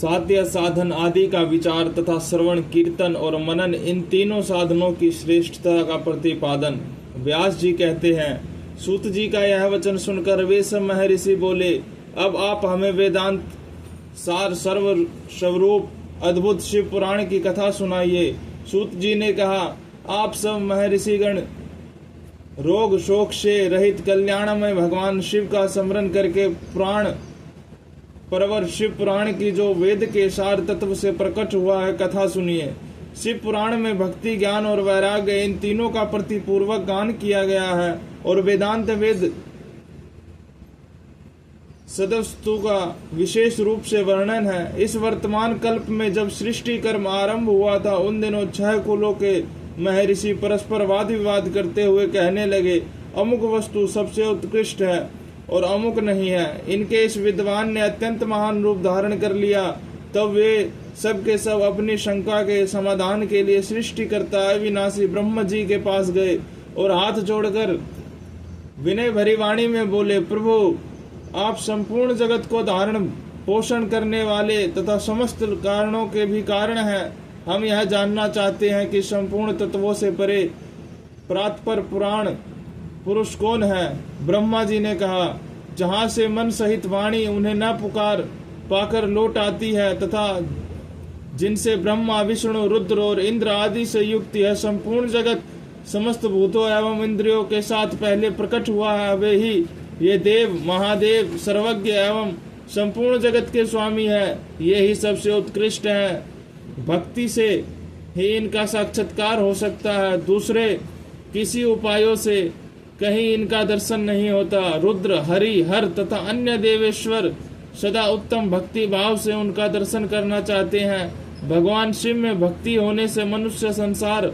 साध्य साधन आदि का विचार तथा श्रवण कीर्तन और मनन, इन तीनों साधनों की श्रेष्ठता का प्रतिपादन। व्यास जी कहते हैं, सूत जी का यह वचन सुनकर वे सब महर्षि बोले, अब आप हमें वेदांत सार सर्व स्वरूप अद्भुत शिव पुराण की कथा सुनाइए। सूत जी ने कहा, आप सब महर्षिगण रोग शोक से रहित कल्याणमय भगवान शिव का स्मरण करके पुराण परवर शिव पुराण की जो वेद के सार तत्व से प्रकट हुआ है कथा सुनिए। शिव पुराण में भक्ति, ज्ञान और वैराग्य, इन तीनों का प्रतिपूर्वक गान किया गया है और वेदांत वेद सदस्तु का विशेष रूप से वर्णन है। इस वर्तमान कल्प में जब सृष्टि कर्म आरंभ हुआ था, उन दिनों 6 कुलों के महर्षि परस्पर वाद विवाद करते हुए कहने लगे, अमुक वस्तु सबसे उत्कृष्ट है और अमुक नहीं है। इनके इस विद्वान ने अत्यंत महान रूप धारण कर लिया। तब वे सब के सब अपनी शंका के समाधान के लिए सृष्टिकर्ता अविनाशी ब्रह्म जी के पास गए और हाथ जोड़कर विनय भरी वाणी में बोले, प्रभु आप संपूर्ण जगत को धारण पोषण करने वाले तथा समस्त कारणों के भी कारण हैं। हम यह जानना चाहते हैं कि संपूर्ण तत्वों से परे प्रातपर पुराण पुरुष कौन है। ब्रह्मा जी ने कहा, जहाँ से मन सहित वाणी उन्हें न पुकार पाकर लौट आती है तथा जिनसे ब्रह्मा विष्णु रुद्र और इंद्र आदि से युक्त है संपूर्ण जगत समस्त भूतों एवं इंद्रियों के साथ पहले प्रकट हुआ है, वे ही ये देव महादेव सर्वज्ञ एवं संपूर्ण जगत के स्वामी है। ये ही सबसे उत्कृष्ट है। भक्ति से ही इनका साक्षात्कार हो सकता है, दूसरे किसी उपायों से कहीं इनका दर्शन नहीं होता। रुद्र, हरि, हर तथा अन्य देवेश्वर सदा उत्तम भक्ति भाव से उनका दर्शन करना चाहते हैं। भगवान शिव में भक्ति होने से मनुष्य संसार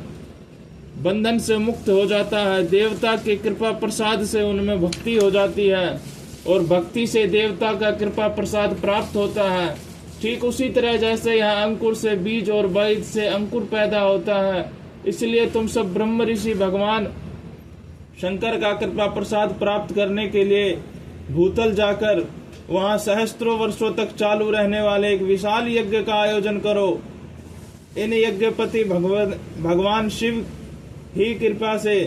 बंधन से मुक्त हो जाता है। देवता के कृपा प्रसाद से उनमें भक्ति हो जाती है और भक्ति से देवता का कृपा प्रसाद प्राप्त होता है। ठीक उसी तरह जैसे यहाँ अंकुर से बीज और बीज से अंकुर पैदा होता है, इसलिए तुम सब ब्रह्म ऋषि भगवान शंकर का कृपा प्रसाद प्राप्त करने के लिए भूतल जाकर वहाँ सहस्त्रों वर्षों तक चालू रहने वाले एक विशाल यज्ञ का आयोजन करो। इन यज्ञपति भगवान शिव ही कृपा से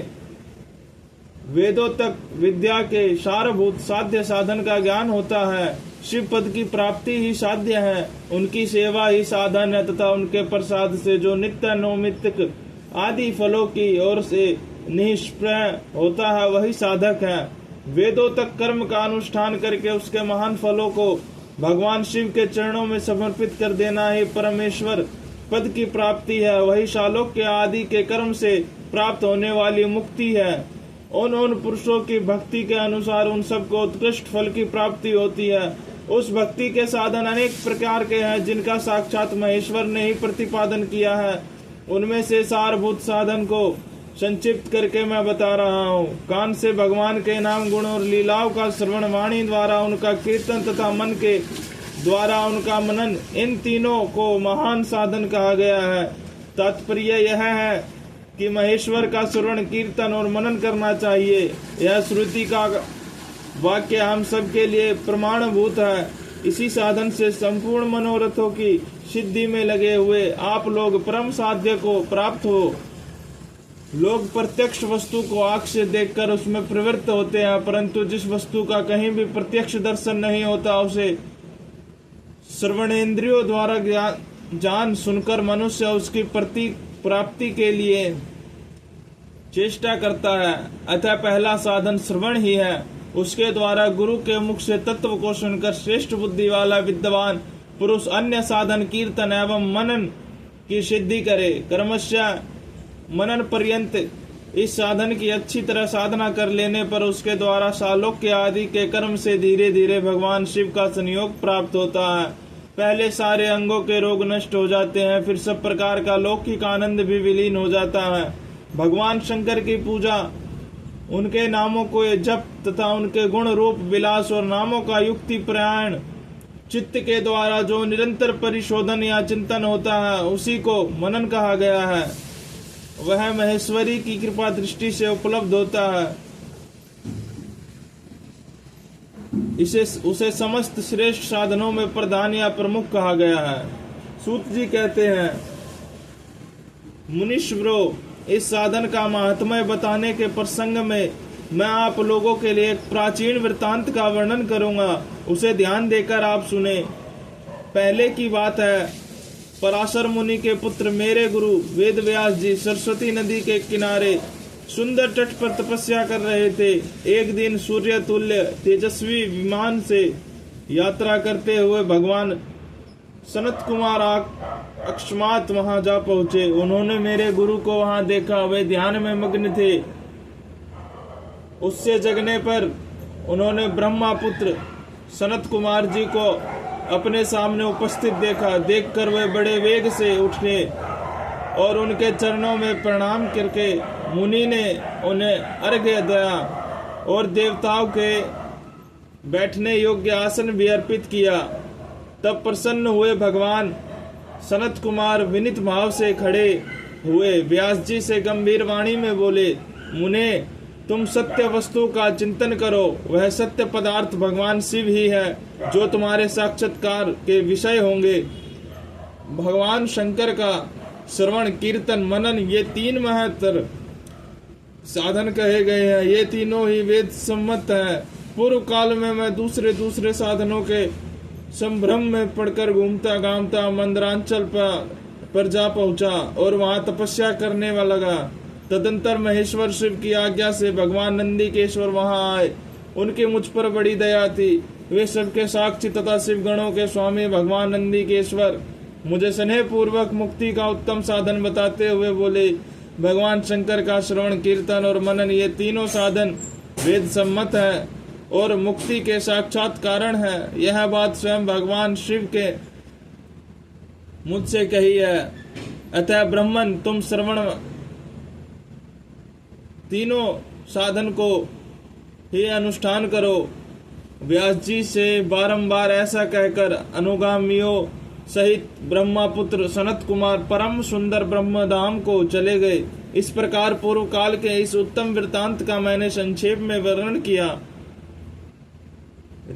वेदों तक विद्या के सारभूत साध्य साधन का ज्ञान होता है। शिव पद की प्राप्ति ही साध्य है, उनकी सेवा ही साधन है तथा उनके प्रसाद से जो नित्य नैमित्तिक आदि फलों की ओर से निष्प्रय होता है वही साधक है। वेदों तक कर्म का अनुष्ठान करके उसके महान फलों को भगवान शिव के चरणों में समर्पित कर देना ही परमेश्वर पद की प्राप्ति है। वही शालोक्य आदि के कर्म से प्राप्त होने वाली मुक्ति है। उन पुरुषों की भक्ति के अनुसार उन सबको उत्कृष्ट फल की प्राप्ति होती है। उस भक्ति के साधन अनेक प्रकार के हैं जिनका साक्षात महेश्वर ने ही प्रतिपादन किया है। उनमें से सारभूत साधन को संक्षिप्त करके मैं बता रहा हूँ। कान से भगवान के नाम गुण और लीलाओं का श्रवण, वाणी द्वारा उनका कीर्तन तथा मन के द्वारा उनका मनन, इन तीनों को महान साधन कहा गया है। तात्पर्य यह है कि महेश्वर का श्रवण, कीर्तन और मनन करना चाहिए। यह श्रुति का वाक्य हम सब के लिए प्रमाणभूत है। इसी साधन से संपूर्ण मनोरथों की सिद्धि में लगे हुए आप लोग परम साध्य को प्राप्त हो। लोग प्रत्यक्ष वस्तु को आँख से देखकर उसमें प्रवृत्त होते हैं, परंतु जिस वस्तु का कहीं भी प्रत्यक्ष दर्शन नहीं होता उसे श्रवणेन्द्रियों द्वारा जान सुनकर मनुष्य उसकी प्राप्ति के लिए चेष्टा करता है। अतः पहला साधन श्रवण ही है। उसके द्वारा गुरु के मुख से तत्व को सुनकर श्रेष्ठ बुद्धि वाला विद्वान पुरुष अन्य साधन कीर्तन एवं मनन की सिद्धि करे। क्रमशः मनन पर्यंत इस साधन की अच्छी तरह साधना कर लेने पर उसके द्वारा सालोक्य आदि के कर्म से धीरे धीरे भगवान शिव का संयोग प्राप्त होता है। पहले सारे अंगों के रोग नष्ट हो जाते हैं, फिर सब प्रकार का लौकिक आनंद भी विलीन हो जाता है। भगवान शंकर की पूजा, उनके नामों को जप तथा उनके गुण रूप विलास और नामों का युक्ति प्रयाण चित्त के द्वारा जो निरंतर परिशोधन या चिंतन होता है उसी को मनन कहा गया है। वह महेश्वरी की कृपा दृष्टि से उपलब्ध होता है। उसे समस्त श्रेष्ठ साधनों में प्रधान या प्रमुख कहा गया है। सूत जी कहते हैं, मुनीश्वरो, इस साधन का महात्म्य बताने के प्रसंग में मैं आप लोगों के लिए एक प्राचीन वृत्तांत का वर्णन करूंगा, उसे ध्यान देकर आप सुने। पहले की बात है, पराशर मुनि के पुत्र मेरे गुरु वेद व्यास जी सरस्वती नदी के किनारे सुंदर तट पर तपस्या कर रहे थे। एक दिन सूर्य तुल्य तेजस्वी विमान से यात्रा करते हुए भगवान सनत कुमार अकस्मात वहां जा पहुंचे। उन्होंने मेरे गुरु को वहां देखा, वे ध्यान में मग्न थे। उससे जगने पर उन्होंने ब्रह्मा पुत्र सनत कुमार जी को अपने सामने उपस्थित देखा। देखकर वे बड़े वेग से उठे और उनके चरणों में प्रणाम करके मुनि ने उन्हें अर्घ्य दिया और देवताओं के बैठने योग्य आसन भी अर्पित किया। तब प्रसन्न हुए भगवान सनत कुमार विनीत भाव से खड़े हुए व्यास जी से गंभीर वाणी में बोले, मुने, तुम सत्य वस्तु का चिंतन करो। वह सत्य पदार्थ भगवान शिव ही है जो तुम्हारे साक्षात्कार के विषय होंगे। भगवान शंकर का श्रवण, कीर्तन, मनन, ये तीन महत्तर साधन कहे गए हैं। ये तीनों ही वेद सम्मत हैं। पूर्व काल में मैं दूसरे साधनों के संभ्रम में पड़कर घूमता गामता मंदरांचल पर जा पहुंचा और वहां तपस्या करने वाला लगा। तदंतर महेश्वर शिव की आज्ञा से भगवान नंदीकेश्वर वहां आए। उनकी मुझ पर बड़ी दया थी। वे सबके साक्षी तथा शिव गणों के स्वामी भगवान नंदीकेश्वर मुझे स्नेह पूर्वक मुक्ति का उत्तम साधन बताते हुए बोले, भगवान शंकर का श्रवण, कीर्तन और मनन, ये तीनों साधन वेद सम्मत है और मुक्ति के साक्षात कारण है। यह बात स्वयं भगवान शिव के मुझसे कही है। अतः ब्रह्मन, तुम श्रवण तीनों साधन को ही अनुष्ठान करो। व्यास जी से बारंबार ऐसा कहकर अनुगामियों सहित ब्रह्मापुत्र सनत कुमार परम सुंदर ब्रह्मधाम को चले गए। इस प्रकार पूर्व काल के इस उत्तम वृत्तांत का मैंने संक्षेप में वर्णन किया।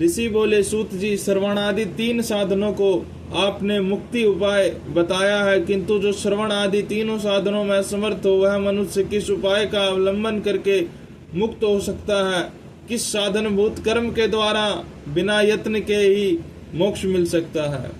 ऋषि बोले, सूत जी, श्रवण आदि तीन साधनों को आपने मुक्ति उपाय बताया है, किंतु जो श्रवण आदि तीनों साधनों में समर्थ हो वह मनुष्य किस उपाय का अवलंबन करके मुक्त हो सकता है? किस साधन भूत कर्म के द्वारा बिना यत्न के ही मोक्ष मिल सकता है?